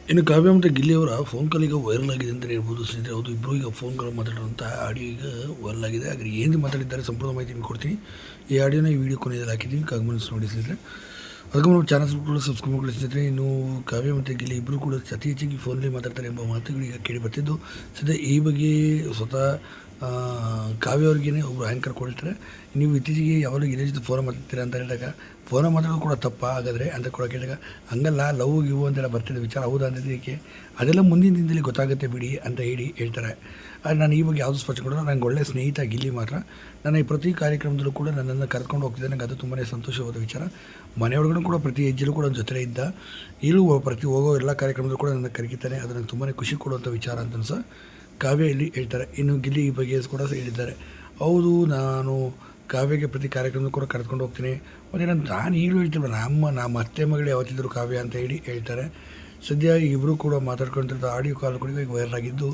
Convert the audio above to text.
ಇನ್ನು ಕಾವ್ಯ ಮತ್ತು ಗಿಲ್ಲಿ ಅವರ ಫೋನ್ ಕಾಲ್ ಈಗ ವೈರಲ್ ಆಗಿದೆ ಅಂತಲೇ ಹೇಳ್ಬೋದು ಸ್ನೇಹಿತರೆ. ಹೌದು, ಇಬ್ಬರು ಈಗ ಫೋನ್ ಕಾಲ್ ಮಾತಾಡಿರುವಂಥ ಆಡಿಯೋ ಈಗ ವೈರಲ್ ಆಗಿದೆ. ಹಾಗೆ ಏನು ಮಾತಾಡಿದ್ದಾರೆ ಸಂಪೂರ್ಣ ಮಾಹಿತಿ ನಿಮಗೆ ಕೊಡ್ತೀನಿ. ಈ ಆಡಿಯೋನ ಈ ವಿಡಿಯೋ ಕೊನೆಯಲ್ಲಿ ಹಾಕಿದ್ದೀವಿ, ಗಮನಿಸಿ ನೋಡಿ ಸ್ನೇಹಿತರೆ. ಅದಕ್ಕೆ ನಮ್ಮ ಚಾನಲ್ಸ್ ಕೂಡ ಸಬ್ಸ್ಕ್ರೈಬ್ ಮಾಡಿ ಸ್ನೇಹಿತರೆ. ಇನ್ನು ಕಾವ್ಯ ಮತ್ತು ಗಿಲ್ಲಿ ಇಬ್ಬರು ಕೂಡ ಅತಿ ಹೆಚ್ಚಾಗಿ ಫೋನಲ್ಲಿ ಮಾತಾಡ್ತಾರೆ ಎಂಬ ಮಾತುಗಳು ಈಗ ಕೇಳಿ ಬರ್ತಿದ್ದು. ಸದ್ಯ ಈ ಬಗ್ಗೆ ಸ್ವತಃ ಕಾವ್ಯ ಅವ್ರಿಗೇ ಒಬ್ಬರು ಆ್ಯಂಕರ್ ಕೊಡ್ತಾರೆ. ನೀವು ಇತ್ತೀಚೆಗೆ ಯಾವಾಗಲೂ ಇದೇ ಜೊತೆ ಫೋನ್ ಮಾತಾಡ್ತೀರಾ ಅಂತ ಹೇಳಿದಾಗ, ಫೋನ ಮಾತಾಡೋದು ಕೂಡ ತಪ್ಪಾ ಹಾಗಾದರೆ ಅಂತ ಕೂಡ ಕೇಳಿದಾಗ, ಹಂಗಲ್ಲ ಲವ್ ಗಿವ್ ಅಂತೆಲ್ಲ ಬರ್ತಿದೆ ವಿಚಾರ, ಹೌದಾ ಅಂತಿದ್ದಕ್ಕೆ ಅದೆಲ್ಲ ಮುಂದಿನ ದಿನದಲ್ಲಿ ಗೊತ್ತಾಗುತ್ತೆ ಬಿಡಿ ಅಂತ ಹೇಳ್ತಾರೆ. ಆದರೆ ನಾನು ಈ ಬಗ್ಗೆ ಯಾವುದು ಸ್ಪಷ್ಟ ಕೊಡೋಲ್ಲ. ನನಗೆ ಒಳ್ಳೆಯ ಸ್ನೇಹಿತ ಗಿಲ್ಲಿ ಮಾತ್ರ. ನನ್ನ ಈ ಪ್ರತಿ ಕಾರ್ಯಕ್ರಮದಲ್ಲೂ ಕೂಡ ನನ್ನನ್ನು ಕರ್ಕೊಂಡು ಹೋಗ್ತಿದ್ದೆ. ನನಗೆ ಅದು ತುಂಬಾ ಸಂತೋಷವಾದ ವಿಚಾರ. ಮನೆಯೊಳಗಡೆ ಕೂಡ ಪ್ರತಿ ಹೆಜ್ಜೆಲೂ ಕೂಡ ಒಂದು ಜೊತೆ ಇದ್ದ. ಇಲ್ಲೂ ಪ್ರತಿ ಹೋಗೋ ಎಲ್ಲ ಕಾರ್ಯಕ್ರಮದಲ್ಲೂ ಕೂಡ ನನ್ನ ಕರೀತಾನೆ. ಅದು ನನಗೆ ತುಂಬಾ ಖುಷಿ ಕೊಡುವಂಥ ವಿಚಾರ ಅಂತ ಸಹ ಕಾವ್ಯ ಇಲ್ಲಿ ಹೇಳ್ತಾರೆ. ಇನ್ನು ಗಿಲ್ಲಿ ಈ ಬಗ್ಗೆ ಕೂಡ ಹೇಳಿದ್ದಾರೆ. ಹೌದು, ನಾನು ಕಾವ್ಯಗೆ ಪ್ರತಿ ಕಾರ್ಯಕ್ರಮಕ್ಕೂ ಕೂಡ ಕರೆದುಕೊಂಡು ಹೋಗ್ತೀನಿ. ಮತ್ತು ನಾನು ಈಗಲೂ ಹೇಳ್ತೀವಿ, ನಮ್ಮ ಅತ್ತೆ ಮಗಳು ಯಾವತ್ತಿದ್ರು ಕಾವ್ಯ ಅಂತ ಹೇಳ್ತಾರೆ. ಸದ್ಯ ಇಬ್ಬರು ಕೂಡ ಮಾತಾಡ್ಕೊಳ್ತಿರೋದು ಆಡಿಯೋ ಕಾಲ್ ಕೂಡ ಈಗ ವೈರಲ್ ಆಗಿದ್ದು.